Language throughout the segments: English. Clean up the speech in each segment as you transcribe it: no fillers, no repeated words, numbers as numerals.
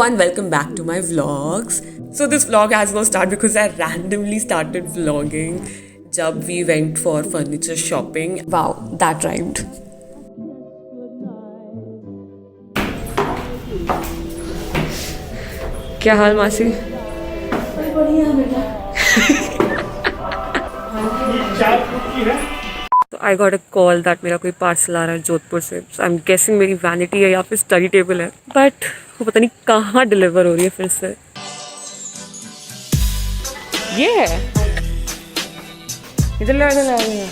everyone, welcome back to my vlogs. So this vlog has no start because I randomly started vlogging जब we went for furniture shopping. Wow, that rhymed. क्या हाल मासी? बढ़िया बेटा. तो आई got a call that मेरा कोई parcel आ रहा है जोधपुर से. आई एम गेसिंग मेरी वैनिटी है या फिर स्टडी टेबल है, बट वो पता नहीं कहाँ डिलीवर हो रही है फिर से. ये है इधर ले इधर ले.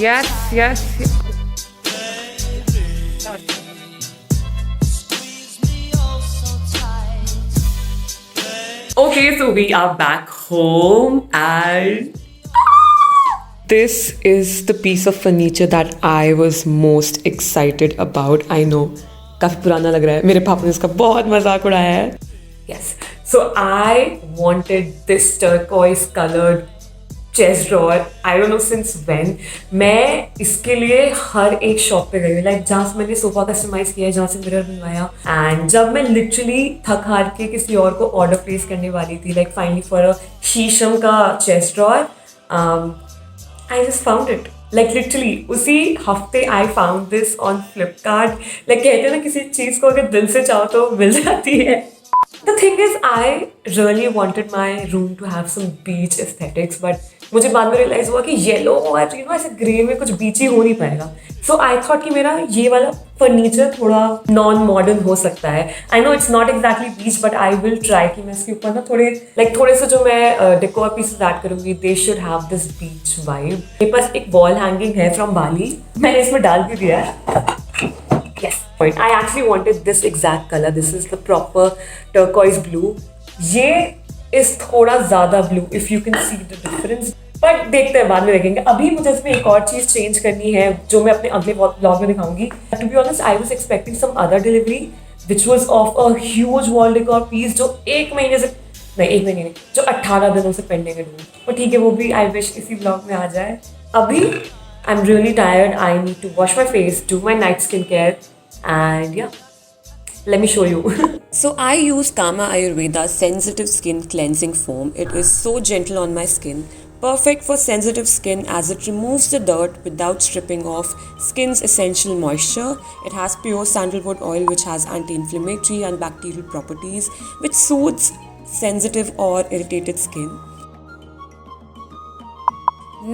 Yes yes. Okay, so we are back home and this is the piece of furniture that I was most excited about. I know, काफी पुराना लग रहा है. मेरे पापा ने इसका बहुत मजाक उड़ाया है. Yes, so I wanted this turquoise colored chest drawer. I don't know since when. मैं इसके लिए हर एक शॉप पे गई. लाइक जहाँ से मैंने सोफा कस्टमाइज किया है, जहाँ से मिरर बनवाया, एंड जब मैं लिटरली थक हार के किसी और को ऑर्डर प्लेस करने वाली थी, लाइक फाइनली फॉर अ शीशम का chest drawer, I just found it. Like literally उसी हफ्ते I found this on Flipkart. Like कहते हैं ना, किसी चीज़ को अगर दिल से चाहो तो मिल जाती है. The thing is, I really wanted my room to have some beach aesthetics, but मुझे बाद में रियलाइज हुआ कि येलो और ऐसे ग्रे में कुछ बीची हो नहीं पाएगा. सो आई थॉट कि मेरा ये वाला फर्नीचर थोड़ा नॉन मॉडर्न हो सकता है. I know it's not exactly beach, but I will try कि मैं इसके ऊपर ना थोड़े से जो मैं डेकोर पीसेस ऐड करूंगी, they should have this beach vibe. मेरे पास एक वॉल हैंगिंग है फ्रॉम बाली, मैंने इसमें डाल भी दिया है. Yes, point. I actually wanted this exact color. This is the proper turquoise blue. ये is थोड़ा ज़्यादा blue, if you can see the difference. But देखते हैं, बाद में देखेंगे. अभी मुझे इसमें एक और चीज़ चेंज करनी है जो मैं अपने अगले व्लॉग में दिखाऊंगी. To be honest, I was expecting some other delivery, which was of a huge wall decor piece जो एक महीने नहीं, जो 18 दिनों से पेंडिंग है. पर ठीक है, वो भी I wish इसी व्लॉग में आ जाए. अभी I'm really tired. I need to wash my face, do my night skincare, and yeah, let me show you. So I use Kama Ayurveda Sensitive Skin Cleansing Foam. It is so gentle on my skin, perfect for sensitive skin as it removes the dirt without stripping off skin's essential moisture. It has pure sandalwood oil which has anti-inflammatory and bacterial properties which soothes sensitive or irritated skin.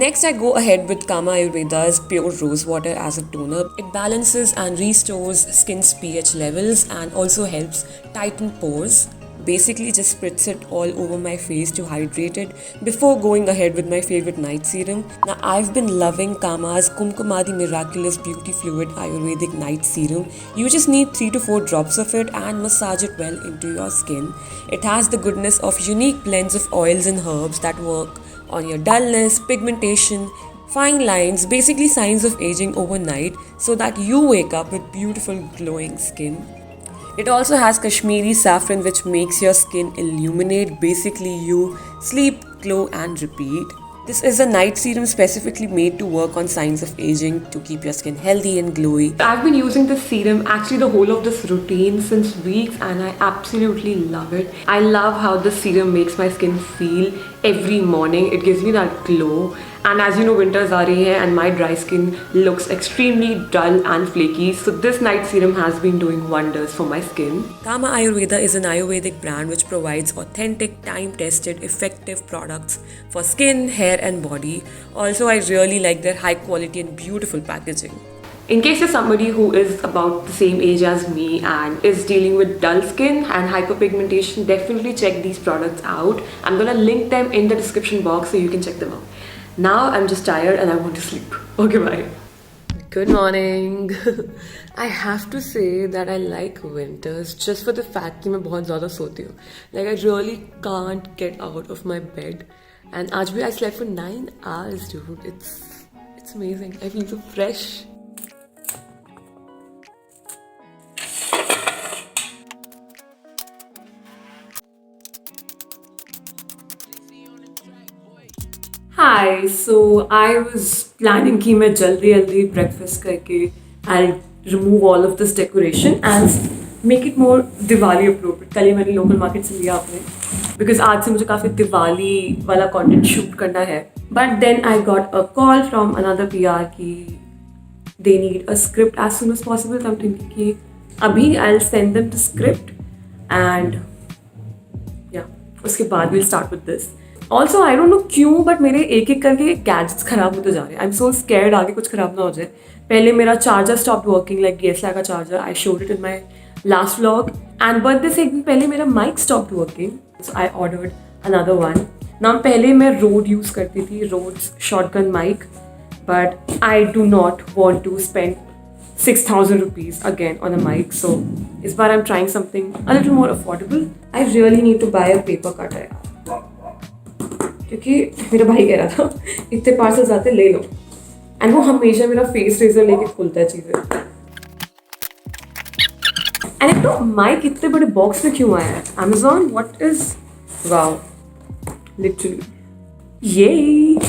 Next, I go ahead with Kama Ayurveda's pure rose water as a toner. It balances and restores skin's pH levels and also helps tighten pores. Basically, just spritz it all over my face to hydrate it before going ahead with my favorite night serum. Now, I've been loving Kama's Kumkumadi Miraculous Beauty Fluid Ayurvedic Night Serum. You just need 3 to 4 drops of it and massage it well into your skin. It has the goodness of unique blends of oils and herbs that work on your dullness, pigmentation, fine lines, basically signs of aging overnight, so that you wake up with beautiful glowing skin. It also has Kashmiri saffron which makes your skin illuminate. Basically you sleep, glow and repeat. This is a night serum specifically made to work on signs of aging to keep your skin healthy and glowy. I've been using this serum, actually the whole of this routine, since weeks, and I absolutely love it. I love how this serum makes my skin feel every morning. It gives me that glow. And as you know, winters are here and my dry skin looks extremely dull and flaky. So this night serum has been doing wonders for my skin. Kama Ayurveda is an Ayurvedic brand which provides authentic, time-tested, effective products for skin, hair and body. Also, I really like their high quality and beautiful packaging. In case you're somebody who is about the same age as me and is dealing with dull skin and hyperpigmentation, definitely check these products out. I'm gonna link them in the description box so you can check them out. Now I'm just tired and I want to sleep. Okay, bye. Good morning. I have to say that I like winters just for the fact that मैं बहुत ज़्यादा सोती हूँ. Like I really can't get out of my bed. And आज भी I slept for 9 hours, dude. It's amazing. I feel so fresh. Hi, so I was planning कि मैं जल्दी breakfast करके I'll remove all of this decoration, and make it more Diwali appropriate. कल ही मैंने local market से लिया आपने, बिकॉज आज से मुझे काफ़ी दिवाली वाला कंटेंट शूट करना है। But then I got a call from another PR की they need a script as soon as possible. So I'm thinking कि अभी I'll send them the script and yeah उसके बाद we'll start with this. Also I don't know क्यों but मेरे एक एक करके gadgets खराब होते जा रहे हैं. I'm so scared आगे कुछ खराब ना हो जाए. पहले मेरा charger stopped working like DSLR का charger. I showed it in my last vlog and birthday से एक दिन पहले मेरा mic stopped working. So I ordered another one. Now पहले मैं Rode use करती थी, Rode's shotgun mic. But I do not want to spend 6,000 rupees again on a mic. So इस बार I'm trying something a little more affordable. I really need to buy a paper cutter क्योंकि मेरा भाई कह रहा था इतने parcels आते ले लो, एंड वो हमेशा मेरा फेस रेजर लेके खुलता है चीज़ें। एंड एक तो माइक इतने बड़े बॉक्स में क्यों आया है? Amazon, what is wow, literally yay.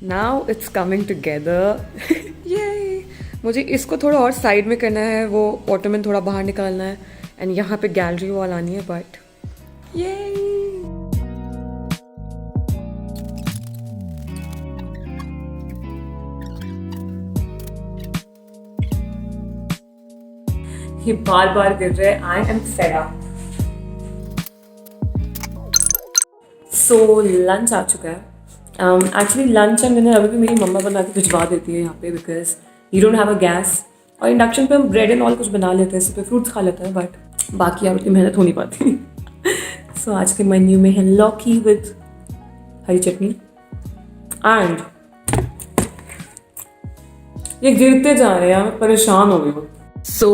Now it's coming together. Yay! मुझे इसको थोड़ा और साइड में करना है, वो ऑटोमन थोड़ा बाहर निकालना है, एंड यहाँ पे गैलरी वॉल आनी है, बट ये बार बार गिर रहे हैं। I am fed up. So lunch आ चुका है। एक्चुअली लंच एंड डिनर अभी भी मेरी मम्मा बना के भिजवा देती है यहाँ पे, because you don't have a gas. और इंडक्शन पे हम ब्रेड एंड ऑल कुछ बना लेते हैं, सुबह फ्रूट्स खा लेते हैं, बट बाकी यार उतनी मेहनत हो नहीं पाती। सो आज के मेन्यू में है लौकी विद हरी चटनी एंड ये गिरते जा रहे हैं, मैं परेशान हो गई हूँ। सो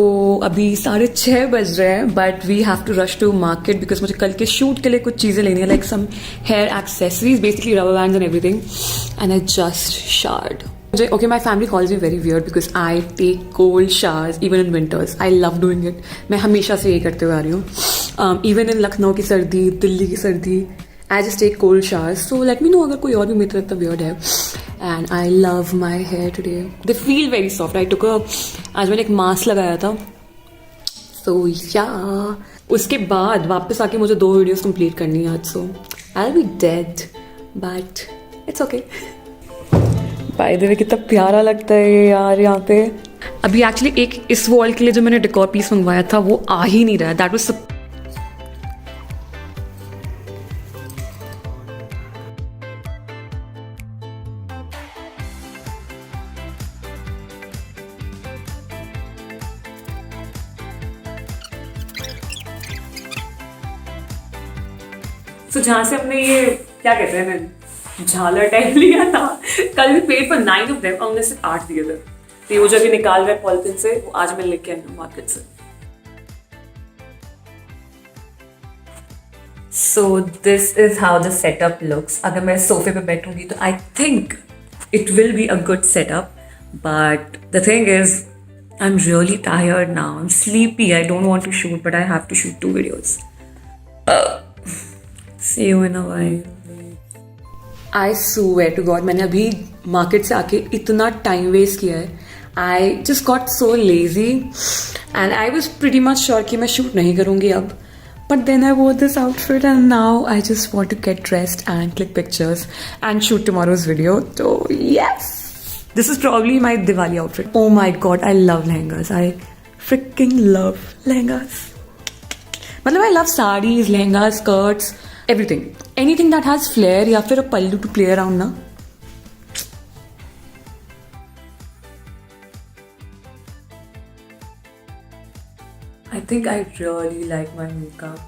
अभी 6:30 बज रहे हैं, but we have to rush to market because मुझे कल के शूट के लिए कुछ चीज़ें लेनी है, like some hair accessories, basically rubber bands and everything, and I just showered. मुझे okay, my family calls me very weird because I take cold showers even in winters. I love doing it. मैं हमेशा से यही करते हुए आ रही हूँ. Even in Lucknow की सर्दी, दिल्ली की सर्दी, I just take cold showers. So let me know अगर कोई और भी मेरी तरह इतना weird है. And I love my hair today. They feel very soft. I took आज मैंने एक मास्क लगाया था. So yeah. उसके बाद वापस आके मुझे 2 वीडियोस कंप्लीट करनी है आज. So I'll be dead. But it's okay. By the way कितना प्यारा लगता है यार यहाँ पे. अभी एक्चुअली एक इस वॉल के लिए जो मैंने डेकोर पीस मंगवाया था वो आ ही नहीं रहा है. That was जहाँ से हमने ये क्या कहते हैं झालर टाइप लिया था, कल भी पेड पर 9 of them, हमने सिर्फ 8 दिए थे. तो वो जब निकाल रहे पॉलिथिन से, वो आज मैं लेके आई हूँ मार्केट से. So this is how the setup looks. अगर मैं सोफे पे बैठूंगी तो I think it will be a good setup. But the thing is, I'm really tired now. I'm sleepy. I don't want to shoot, but I have to shoot 2 videos. See you in a while. I swear to God, मैंने अभी market से आके इतना time waste किया है. I just got so lazy and I was pretty much sure कि मैं shoot नहीं करूँगी अब. But then I wore this outfit and now I just want to get dressed and click pictures and shoot tomorrow's video. So yes, this is probably my Diwali outfit. Oh my God, I love lehengas. I freaking love lehengas. मतलब I love sarees, lehengas, skirts. Everything. Anything that has flair या फिर a pallu to play around ना. I think I really like my makeup.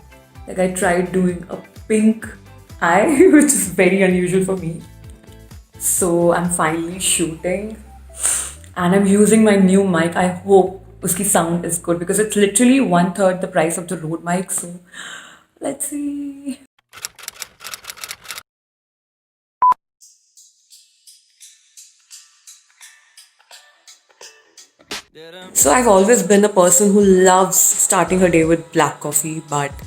Like I tried doing a pink eye, which is very unusual for me. So I'm finally shooting and I'm using my new mic. I hope uski sound is good because it's literally 1/3 the price of the Rode mic. So let's see. So I've always been a person who loves starting her day with black coffee, but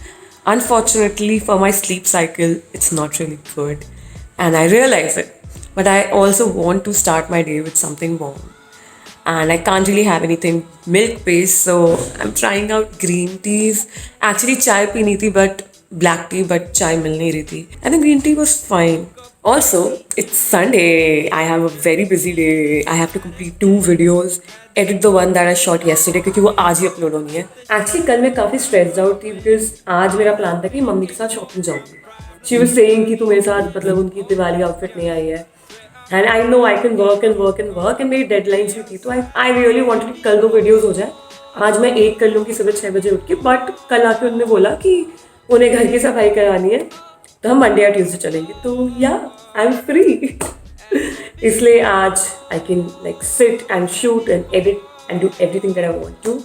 unfortunately for my sleep cycle, it's not really good. And I realize it. but I also want to start my day with something warm. And I can't really have anything milk based, so I'm trying out green teas. Actually, chai पीनी थी, but black tea, but chai मिल नहीं रही थी. And the green tea was fine. Also, it's Sunday. I have a very busy day. I have to complete 2 videos. Edit the one that I shot yesterday क्योंकि वो आज ही upload होनी है. Actually, कल मैं काफ़ी stressed out थी because आज मेरा प्लान था कि मम्मी के साथ शॉपिंग जाऊँगी. She was saying कि तू मेरे साथ मतलब उनकी दिवाली आउटफिट नहीं आई है. And I know I can work and work and work and मेरी डेडलाइंस भी थी, तो I really wanted कि कल 2 वीडियोस हो जाए. आज मैं एक कर लूँगी सुबह 6 बजे उठ के, बट कल आके उन्होंने बोला कि उन्हें घर की सफाई करानी है, तो हम मंडे या ट्यूसडे चलेंगे. तो या आई एम फ्री. इसलिए आज I can like sit and shoot and edit and do everything that I want to.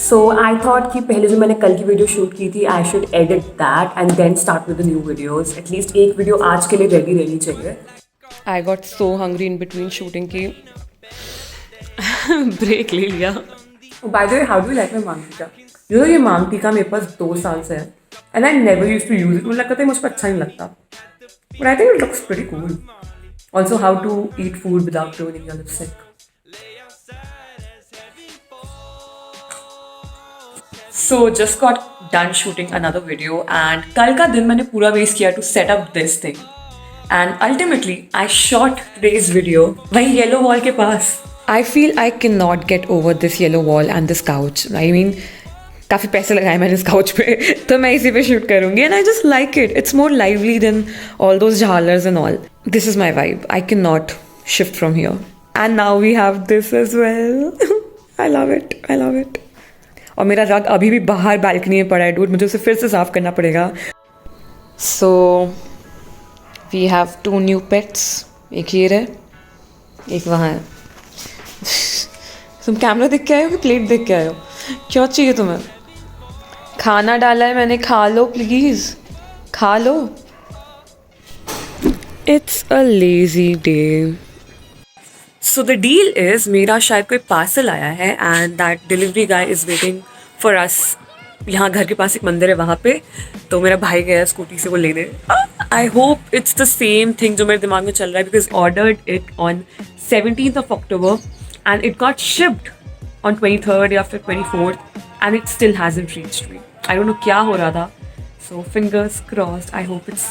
So I thought कि पहले जो मैंने कल की वीडियो शूट की थी, I should edit that and then start with the new videos. At least एक video आज के लिए रेडी रहनी चाहिए. I got so hungry in between shooting कि break ले लिया. By the way, how do you like my मांग टीका? You know ये मांग टीका मेरे पास 2 साल से है and I never used to use it. मुझे लगता था मुझको अच्छा नहीं लगता. But I think it looks pretty cool. Also, how to eat food without ruining your lipstick. So just got done shooting another video and कल का दिन मैंने पूरा waste किया to set up this thing. And ultimately, I shot today's video वही yellow wall के पास. I feel I cannot get over this yellow wall and this couch. I mean, काफ़ी पैसे लगाए मैंने इस couch पे, तो मैं इसी पे shoot करूँगी. And I just like it. It's more lively than all those jhalars and all. This is my vibe. I cannot shift from here. And now we have this as well. I love it. I love it. और मेरा रग अभी भी बाहर balcony में पड़ा है dude. मुझे उसे फिर से साफ करना पड़ेगा. So we have 2 new pets. एक ये है, एक वहाँ है. तुम कैमरा देख के आए हो कि प्लेट देख के आए हो? क्या चाहिए तुम्हें? खाना डाला है मैंने, खा लो प्लीज, खा लो. It's a lazy day. So the deal is मेरा शायद कोई पार्सल आया है and that delivery guy is waiting for us. यहाँ घर के पास एक मंदिर है वहाँ पे, तो मेरा भाई गया स्कूटी से वो लेने. I hope it's the same thing जो मेरे दिमाग में चल रहा है because ordered it on 17th of October and it got shipped on 23rd या फिर 24th and it still hasn't reached me. I don't know क्या हो रहा था. So fingers crossed. I hope it's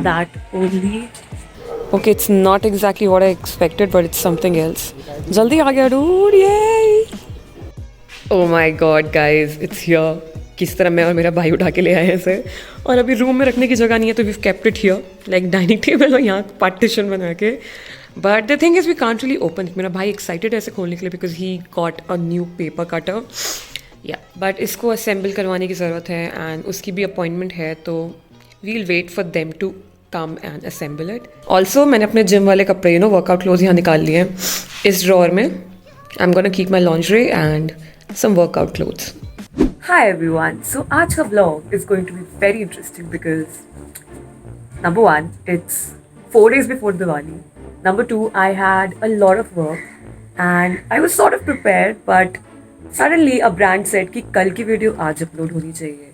that only. Okay, it's not exactly what I expected, but it's something else. जल्दी आ गया dude, yay! Oh my god guys, it's here. किस तरह मैं और मेरा भाई उठा के ले आए इसे, और अभी रूम में रखने की जगह नहीं है, तो we kept it here like dining table और यहाँ पार्टीशन बना के. But the thing is we can't really open it. मेरा भाई एक्साइटेड है ऐसे खोलने के लिए because he got a new paper cutter. Yeah but इसको असेंबल करवाने की ज़रूरत है एंड उसकी भी अपॉइंटमेंट है, तो we'll wait for them to come and assemble it. Also मैंने अपने जिम वाले कपड़े वर्कआउट क्लोथ यहाँ निकाल लिए हैं इस ड्रॉअर में. I am gonna keep my lingerie and some workout clothes. Hi everyone, so आज का vlog is going to be very interesting because number 1, it's 4 days before Diwali. Number 2, I had a lot of work and I was sort of prepared, but suddenly a brand said कि कल की video आज upload होनी चाहिए,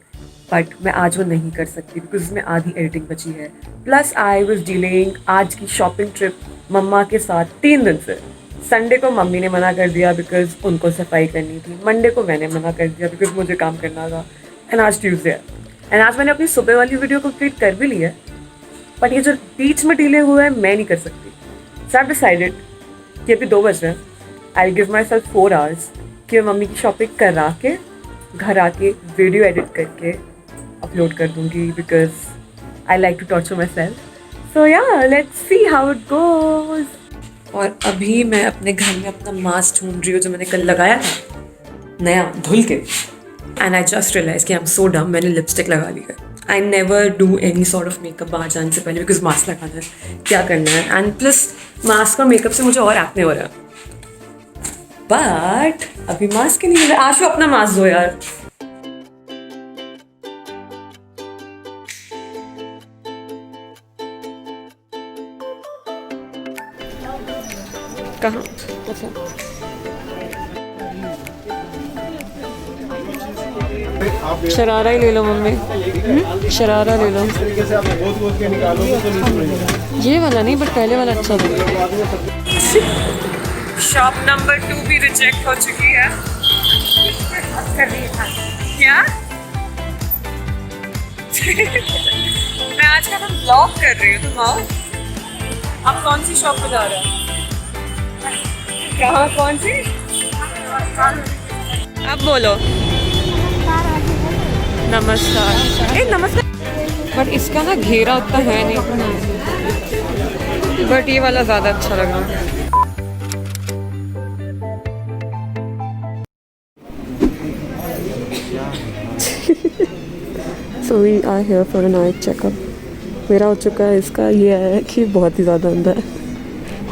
but मैं आज वो नहीं कर सकती because उसमें आधी एडिटिंग बची है. Plus I was delaying आज की शॉपिंग ट्रिप मम्मा के साथ 3 दिन से. संडे को मम्मी ने मना कर दिया बिकॉज उनको सफाई करनी थी. मंडे को मैंने मना कर दिया बिकॉज मुझे काम करना था. एंड आज ट्यूसडे है एंड आज मैंने अपनी सुबह वाली वीडियो कंप्लीट कर भी ली है, बट ये जो बीच में डिले हुआ है मैं नहीं कर सकती. सो आई डिसाइडेड कि अभी 2 बज रहे हैं, I give my self 4 hours कि मैं मम्मी की शॉपिंग करा के घर आके वीडियो एडिट करके अपलोड कर दूँगी because I like to torture myself. So yeah let's see how it goes. और अभी मैं अपने घर में अपना मास्क ढूंढ रही हूँ जो मैंने कल लगाया था नया धुल के. एंड आई जस्ट रियलाइज कि आई एम सो डम, मैंने लिपस्टिक लगा ली है. I never do any sort of makeup बाहर जाने से पहले बिकॉज मास्क लगाना है, क्या करना है. एंड प्लस मास्क और मेकअप से मुझे और एक्ने हो रहा है. बट अभी मास्क ही नहीं मिला. आशु अपना मास्क दो यार. कहाँ? शरारा ही ले लो मम्मी, शरारा ले लो। ये वाला नहीं, बट पहले वाला अच्छा था। शॉप नंबर 2 भी रिजेक्ट हो चुकी है। क्या? मैं आज का ब्लॉग कर रही हूँ, तुम आओ। आप कौन सी शॉप पे जा रहे हो? कहाँ, कौन सी? अब बोलो। नमस्कार। नमस्कार। बट इसका ना घेरा उतना है नहीं, बट ये वाला ज़्यादा अच्छा लग रहा है। So we are here for an eye checkup. मेरा हो चुका है, इसका ये है कि बहुत ही ज़्यादा अंधा है।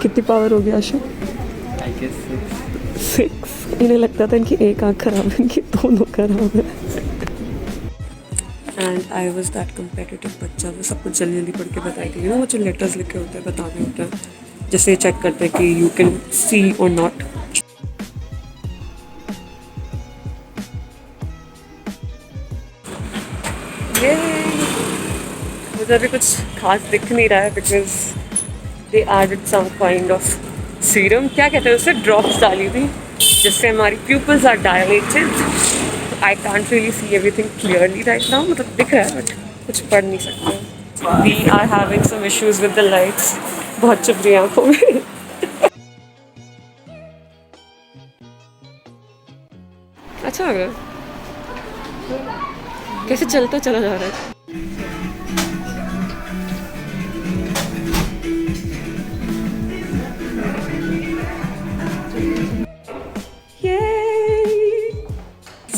कितनी पावर हो गया आशु? I guess 6। इन्हें लगता था इनकी एक आँख खराब है, इनकी दोनों खराब है। And I was that competitive बच्चा जो सब कुछ जल्दी जल्दी पढ़ के बताएगी। वो जो लेटर्स लिखे होते हैं, बताने होते हैं, जैसे चेक करते हैं कि यू कैन सी और नॉट। ये मुझे अभी कुछ खास दिख नहीं रहा है because they added some kind of serum, क्या कहते हैं उसे, ड्रॉप्स डाली थी जिससे हमारी pupils are dilated. I can't really see everything clearly right now, मतलब दिख रहा है बट कुछ पढ़ नहीं सकते। We are having some issues with the lights, बहुत चुभ रही है आंखों में। अच्छा लग रहा है, कैसे चलता चला जा रहा है।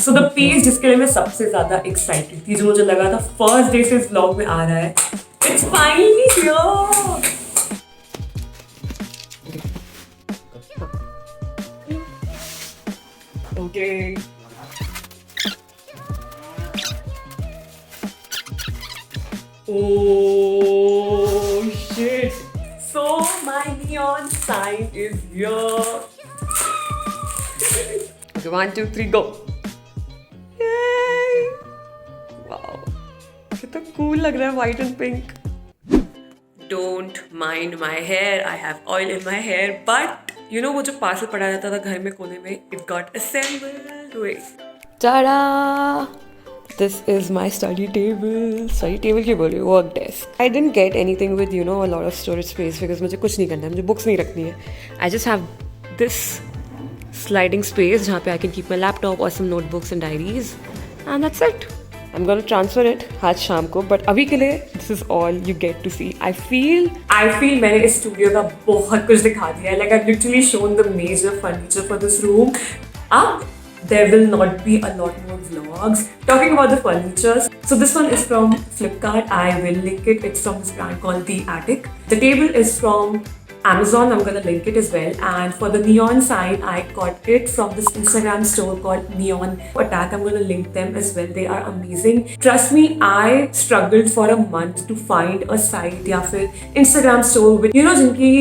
So the piece जिसके लिए मैं सबसे ज्यादा एक्साइटेड थी, जो मुझे लगा था फर्स्ट डे से इस व्लॉग में आ रहा है, it's finally here. Okay. Oh shit! So my neon sign is here. Okay, 1, 2, 3, go. Yay! Wow, कितना cool लग रहा है, white and pink. Don't mind my hair. I have oil in my hair, but you know वो जो parcel पड़ा रहता था घर में कोने में, it got assembled. Wait. Ta-da! This is my study table. Study table क्यों बोल रही हूँ? Work desk. I didn't get anything with a lot of storage space because मुझे कुछ नहीं करना है, मुझे books नहीं रखनी है. I just have this sliding space जहाँ पे I can keep my laptop or some notebooks and diaries, and that's it. I'm gonna transfer it आज शाम को, but अभी के लिए this is all you get to see. I feel मैंने इस स्टूडियो का बहुत कुछ दिखा दिया है. Like I've literally shown the major furniture for this room. अब there will not be a lot more vlogs talking about the furniture. So this one is from Flipkart. I will link it. It's from this brand called The Attic. The table is from Amazon. I'm gonna link it as well. And for the neon sign, I got it from this Instagram store called Neon Attack. I'm gonna link them as well. They are amazing. Trust me, I struggled for a month to find a site या फिर Instagram store with जिनकी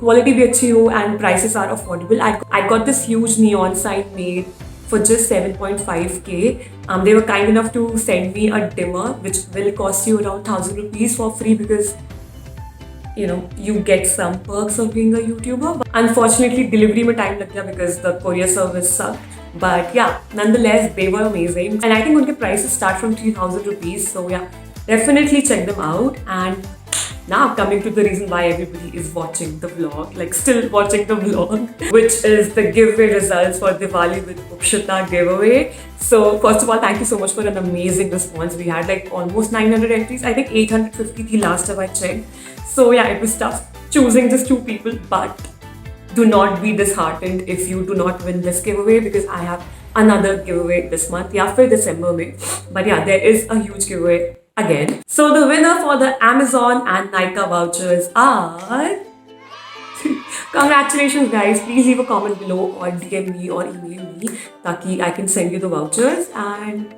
quality भी अच्छी हो and prices are affordable. I got this huge neon sign made for just 7.5k. They were kind enough to send me a dimmer which will cost you around 1,000 rupees for free because you get some perks of being a YouTuber. But unfortunately, delivery में time लग गया because the courier service sucked. But yeah, nonetheless, they were amazing. And I think उनके prices start from 3,000 rupees. So yeah, definitely check them out. And now coming to the reason why everybody is watching the vlog, like still watching the vlog, which is the giveaway results for Diwali with Upshita giveaway. So first of all, thank you so much for an amazing response. We had like almost 900 entries. I think 850 thi last time I checked. So yeah, it was tough choosing just 2 people, but do not be disheartened if you do not win this giveaway because I have another giveaway this month, yeah, for December mein. But yeah, there is a huge giveaway again. So the winner for the Amazon and Nykaa vouchers are congratulations guys. Please leave a comment below or DM me or email me ताकि I can send you the vouchers. And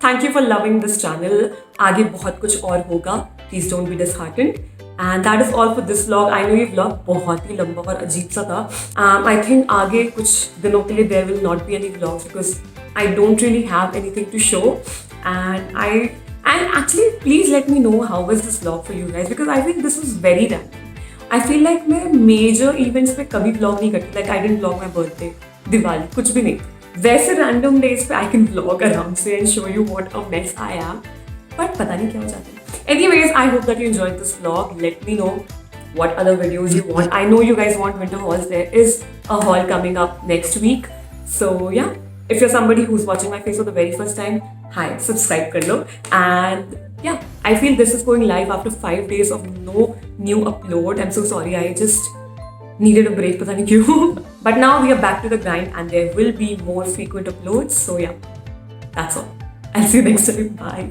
thank you for loving this channel. आगे बहुत कुछ और होगा. Please don't be disheartened. And that is all for this vlog. I know ये vlog बहुत ही लंबा और अजीब सा था. I think आगे कुछ दिनों के लिए there will not be any vlogs because I don't really have anything to show, and actually please let me know how was this vlog for you guys, because I think this was very random. I feel like मैं major events पे कभी vlog नहीं करती. Like I didn't vlog my birthday, Diwali, कुछ भी नहीं. वैसे random days पे I can vlog आराम से and show you what a mess I am. But पता नहीं क्या हो जाता है. Anyways, I hope that you enjoyed this vlog. Let me know what other videos you want. I know you guys want winter hauls. There is a haul coming up next week. So yeah, if you're somebody who's watching my face for the very first time, hi, subscribe kar lo. And yeah, I feel this is going live after 5 days of no new upload. I'm so sorry. I just needed a break, pata nahi kyun. But now we are back to the grind and there will be more frequent uploads. So yeah, that's all. I'll see you next time. Bye.